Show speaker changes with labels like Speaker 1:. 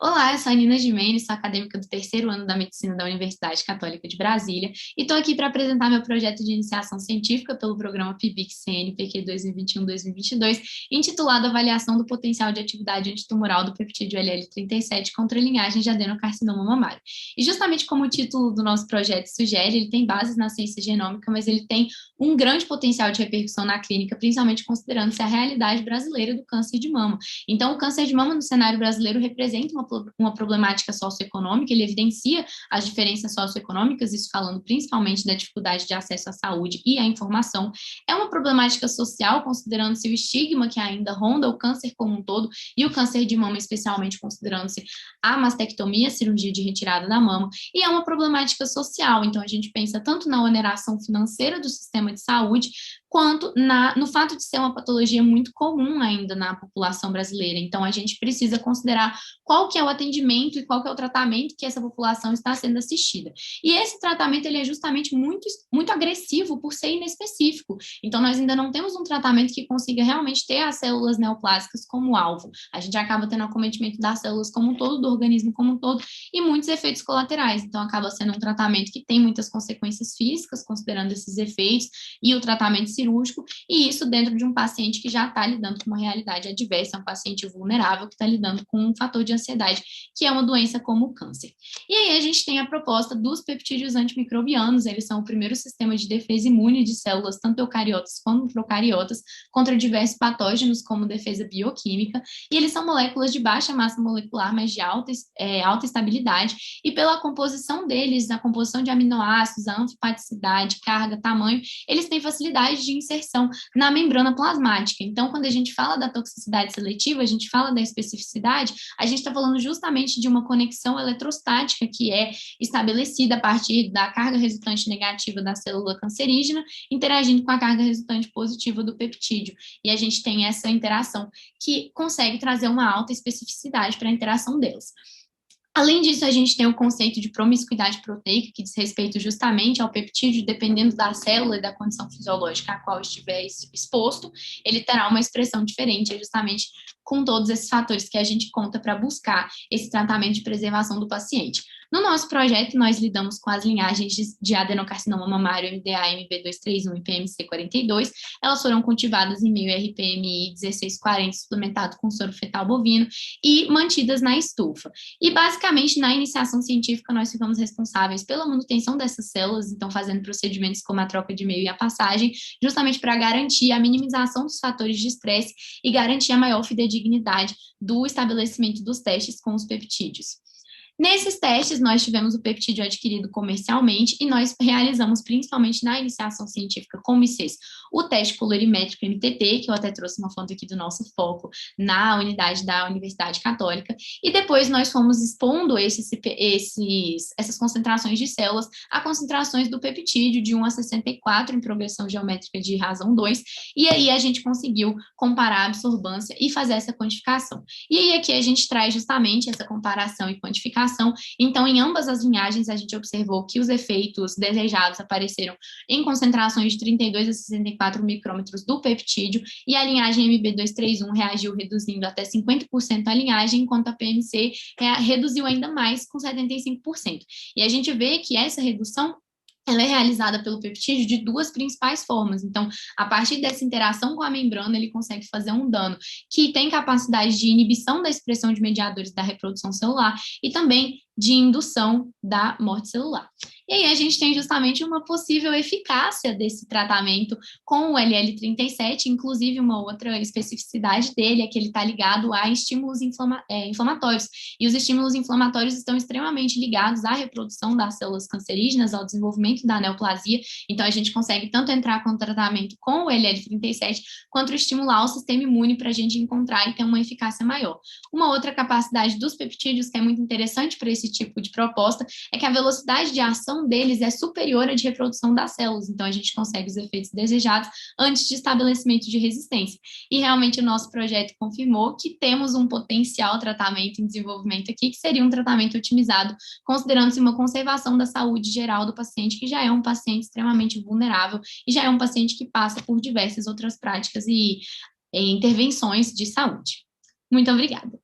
Speaker 1: Olá, eu sou a Nina Gimenez, sou acadêmica do terceiro ano da Medicina da Universidade Católica de Brasília e estou aqui para apresentar meu projeto de iniciação científica pelo programa PIBIC-CNPq 2021-2022, intitulado Avaliação do Potencial de Atividade Antitumoral do Peptídeo LL37 contra linhagens de adenocarcinoma mamário. E justamente como o título do nosso projeto sugere, ele tem bases na ciência genômica, mas ele tem um grande potencial de repercussão na clínica, principalmente considerando-se a realidade brasileira do câncer de mama. Então, o câncer de mama no cenário brasileiro representa uma problemática socioeconômica, ele evidencia as diferenças socioeconômicas, isso falando principalmente da dificuldade de acesso à saúde e à informação. É uma problemática social, considerando-se o estigma que ainda ronda o câncer como um todo, e o câncer de mama, especialmente considerando-se a mastectomia, a cirurgia de retirada da mama, e é uma problemática social, então a gente pensa tanto na oneração financeira do sistema de saúde, quanto no fato de ser uma patologia muito comum ainda na população brasileira. Então, a gente precisa considerar qual que é o atendimento e qual que é o tratamento que essa população está sendo assistida. E esse tratamento, ele é justamente muito agressivo por ser inespecífico. Então, nós ainda não temos um tratamento que consiga realmente ter as células neoplásicas como alvo. A gente acaba tendo acometimento das células como um todo, do organismo como um todo, e muitos efeitos colaterais. Então, acaba sendo um tratamento que tem muitas consequências físicas, considerando esses efeitos, e o tratamento cirúrgico, e isso dentro de um paciente que já está lidando com uma realidade adversa, um paciente vulnerável que está lidando com um fator de ansiedade, que é uma doença como o câncer. E aí a gente tem a proposta dos peptídeos antimicrobianos, eles são o primeiro sistema de defesa imune de células, tanto eucariotas quanto procariotas, contra diversos patógenos, como defesa bioquímica, e eles são moléculas de baixa massa molecular, mas de alta estabilidade, e pela composição deles, a composição de aminoácidos, a anfipaticidade, carga, tamanho, eles têm facilidade de inserção na membrana plasmática. Então, quando a gente fala da toxicidade seletiva, a gente fala da especificidade, a gente está falando justamente de uma conexão eletrostática que é estabelecida a partir da carga resultante negativa da célula cancerígena, interagindo com a carga resultante positiva do peptídeo. E a gente tem essa interação que consegue trazer uma alta especificidade para a interação delas. Além disso, a gente tem o conceito de promiscuidade proteica, que diz respeito justamente ao peptídeo, dependendo da célula e da condição fisiológica a qual estiver exposto, ele terá uma expressão diferente, é justamente com todos esses fatores que a gente conta para buscar esse tratamento de preservação do paciente. No nosso projeto, nós lidamos com as linhagens de adenocarcinoma mamário MDA, MB231 e PMC42. Elas foram cultivadas em meio RPMI 1640, suplementado com soro fetal bovino e mantidas na estufa. E, basicamente, na iniciação científica, nós ficamos responsáveis pela manutenção dessas células, então fazendo procedimentos como a troca de meio e a passagem, justamente para garantir a minimização dos fatores de estresse e garantir a maior fidedignidade do estabelecimento dos testes com os peptídeos. Nesses testes, nós tivemos o peptídeo adquirido comercialmente e nós realizamos, principalmente na iniciação científica com ICs, o teste colorimétrico MTT, que eu até trouxe uma foto aqui do nosso foco na unidade da Universidade Católica, e depois nós fomos expondo essas concentrações de células a concentrações do peptídeo de 1 a 64 em progressão geométrica de razão 2, e aí a gente conseguiu comparar a absorbância e fazer essa quantificação. E aí aqui a gente traz justamente essa comparação e quantificação. Então, em ambas as linhagens, a gente observou que os efeitos desejados apareceram em concentrações de 32 a 64 micrômetros do peptídeo, e a linhagem MB231 reagiu reduzindo até 50% a linhagem, enquanto a PMC reduziu ainda mais, com 75%. E a gente vê que essa redução ela é realizada pelo peptídeo de duas principais formas. Então, a partir dessa interação com a membrana, ele consegue fazer um dano que tem capacidade de inibição da expressão de mediadores da reprodução celular e também de indução da morte celular. E aí a gente tem justamente uma possível eficácia desse tratamento com o LL37, inclusive uma outra especificidade dele é que ele está ligado a estímulos inflamatórios. E os estímulos inflamatórios estão extremamente ligados à reprodução das células cancerígenas, ao desenvolvimento da neoplasia. Então a gente consegue tanto entrar com o tratamento com o LL37, quanto estimular o sistema imune para a gente encontrar e ter uma eficácia maior. Uma outra capacidade dos peptídeos que é muito interessante para esse tipo de proposta é que a velocidade de ação deles é superior à de reprodução das células, então a gente consegue os efeitos desejados antes de estabelecimento de resistência. E realmente o nosso projeto confirmou que temos um potencial tratamento em desenvolvimento aqui, que seria um tratamento otimizado, considerando-se uma conservação da saúde geral do paciente, que já é um paciente extremamente vulnerável e já é um paciente que passa por diversas outras práticas e intervenções de saúde. Muito obrigada.